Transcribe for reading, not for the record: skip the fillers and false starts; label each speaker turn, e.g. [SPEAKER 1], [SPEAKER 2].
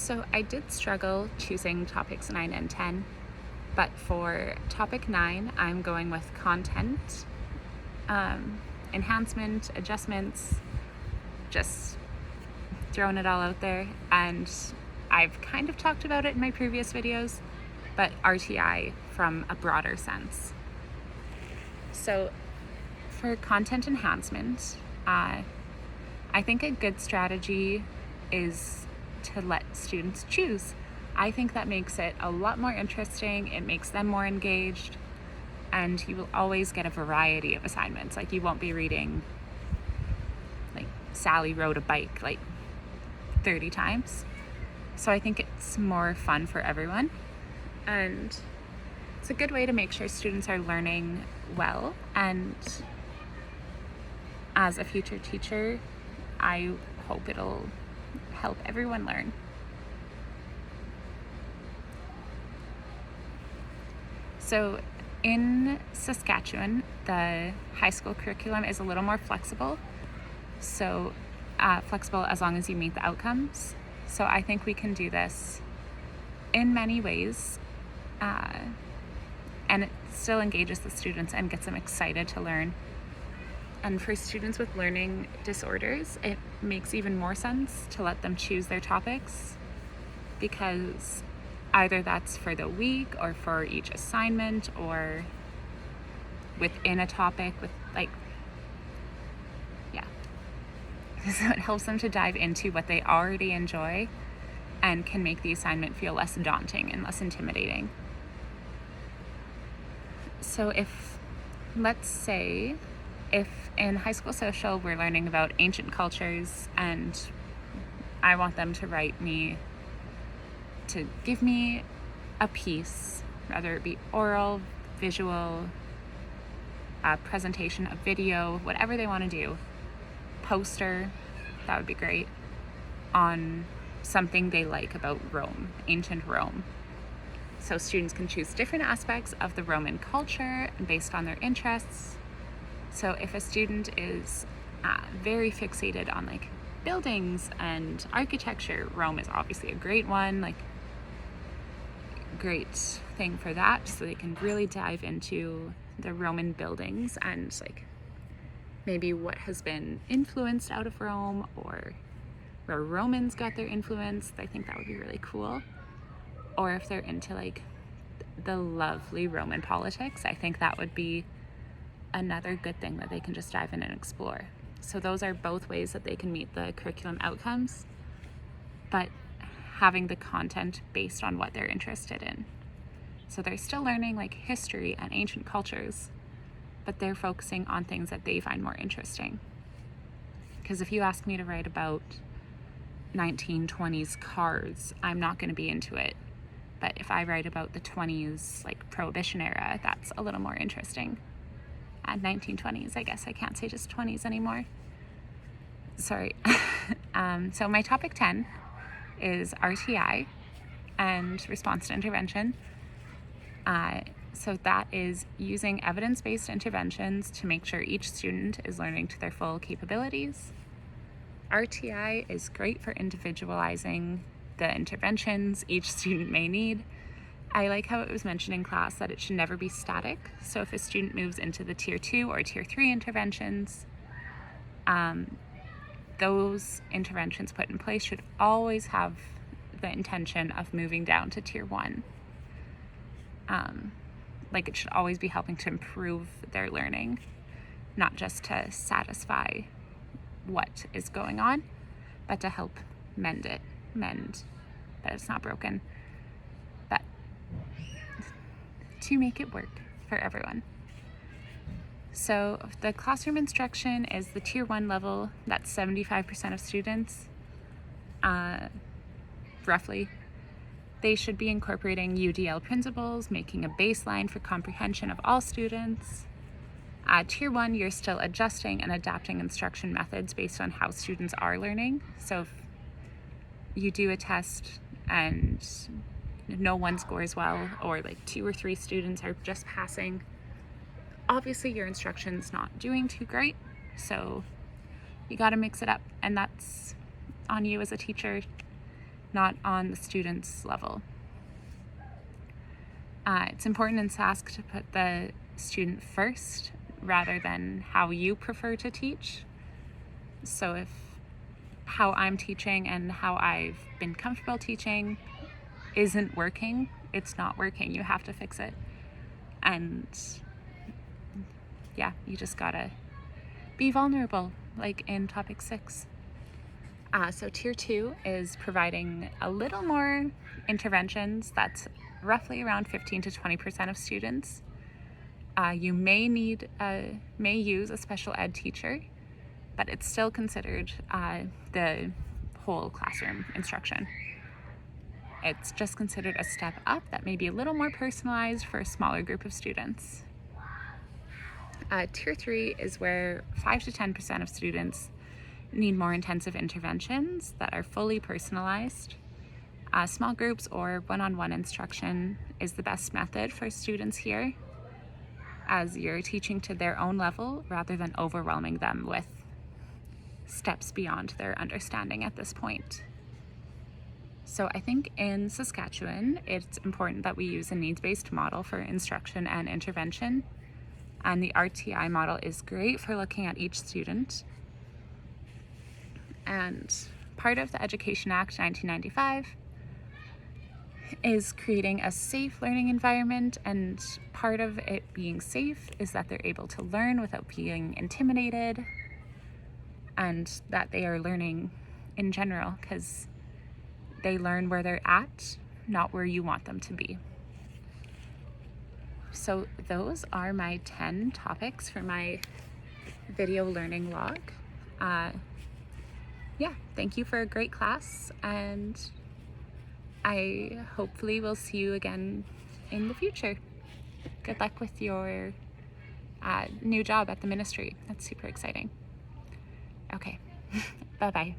[SPEAKER 1] So I did struggle choosing topics 9 and 10, but for topic 9, I'm going with content, enhancement, adjustments, just throwing it all out there. And I've kind of talked about it in my previous videos, but RTI from a broader sense. So for content enhancement, I think a good strategy is to let students choose. I think that makes it a lot more interesting, it makes them more engaged, and you will always get a variety of assignments. Like, you won't be reading, like, Sally rode a bike like 30 times. So I think it's more fun for everyone, and it's a good way to make sure students are learning well. And as a future teacher, I hope it'll help everyone learn. So in Saskatchewan, the high school curriculum is a little more flexible. So flexible as long as you meet the outcomes. So I think we can do this in many ways, and it still engages the students and gets them excited to learn. And for students with learning disorders, it makes even more sense to let them choose their topics, because either that's for the week or for each assignment or within a topic So it helps them to dive into what they already enjoy and can make the assignment feel less daunting and less intimidating. So let's say in high school social we're learning about ancient cultures, and I want them to give me a piece, whether it be oral, visual, presentation, a video, whatever they want to do, poster, that would be great, on something they like about Rome, ancient Rome. So students can choose different aspects of the Roman culture based on their interests. So if a student is very fixated on like buildings and architecture, Rome is obviously a great one, like great thing for that, so they can really dive into the Roman buildings and like maybe what has been influenced out of Rome or where Romans got their influence. I think that would be really cool. Or if they're into like the lovely Roman politics, I think that would be another good thing that they can just dive in and explore. So those are both ways that they can meet the curriculum outcomes, but having the content based on what they're interested in. So they're still learning like history and ancient cultures, but they're focusing on things that they find more interesting. Because if you ask me to write about 1920s cars, I'm not going to be into it. But if I write about the 20s, like Prohibition era, that's a little more interesting. And 1920s, I guess I can't say just 20s anymore. Sorry. So my topic 10 is RTI and response to intervention. So that is using evidence-based interventions to make sure each student is learning to their full capabilities. RTI is great for individualizing the interventions each student may need. I like how it was mentioned in class that it should never be static. So if a student moves into the tier 2 or tier 3 interventions, those interventions put in place should always have the intention of moving down to tier 1. Like, it should always be helping to improve their learning, not just to satisfy what is going on, but to help mend that it's not broken, but to make it work for everyone. So the classroom instruction is the tier 1 level. That's 75% of students, roughly. They should be incorporating UDL principles, making a baseline for comprehension of all students. Tier 1, you're still adjusting and adapting instruction methods based on how students are learning. So if you do a test and no one scores well, or like 2 or 3 students are just passing, obviously your instruction's not doing too great. So you got to mix it up, and that's on you as a teacher not on the student's level. It's important in Sask to put the student first rather than how you prefer to teach. So if how I'm teaching and how I've been comfortable teaching isn't working, it's not working. You have to fix it. And yeah, you just gotta be vulnerable, like in topic 6. So tier 2 is providing a little more interventions. That's roughly around 15 to 20% of students. You may use a special ed teacher, but it's still considered the whole classroom instruction. It's just considered a step up that may be a little more personalized for a smaller group of students. Tier 3 is where 5 to 10% of students need more intensive interventions that are fully personalized. Small groups or one-on-one instruction is the best method for students here, as you're teaching to their own level rather than overwhelming them with steps beyond their understanding at this point. So I think in Saskatchewan, it's important that we use a needs-based model for instruction and intervention. And the RTI model is great for looking at each student. And part of the Education Act 1995 is creating a safe learning environment, and part of it being safe is that they're able to learn without being intimidated, and that they are learning in general because they learn where they're at, not where you want them to be. So those are my 10 topics for my video learning log. Yeah, thank you for a great class, and I hopefully will see you again in the future. Good luck with your new job at the ministry. That's super exciting. Okay, bye-bye.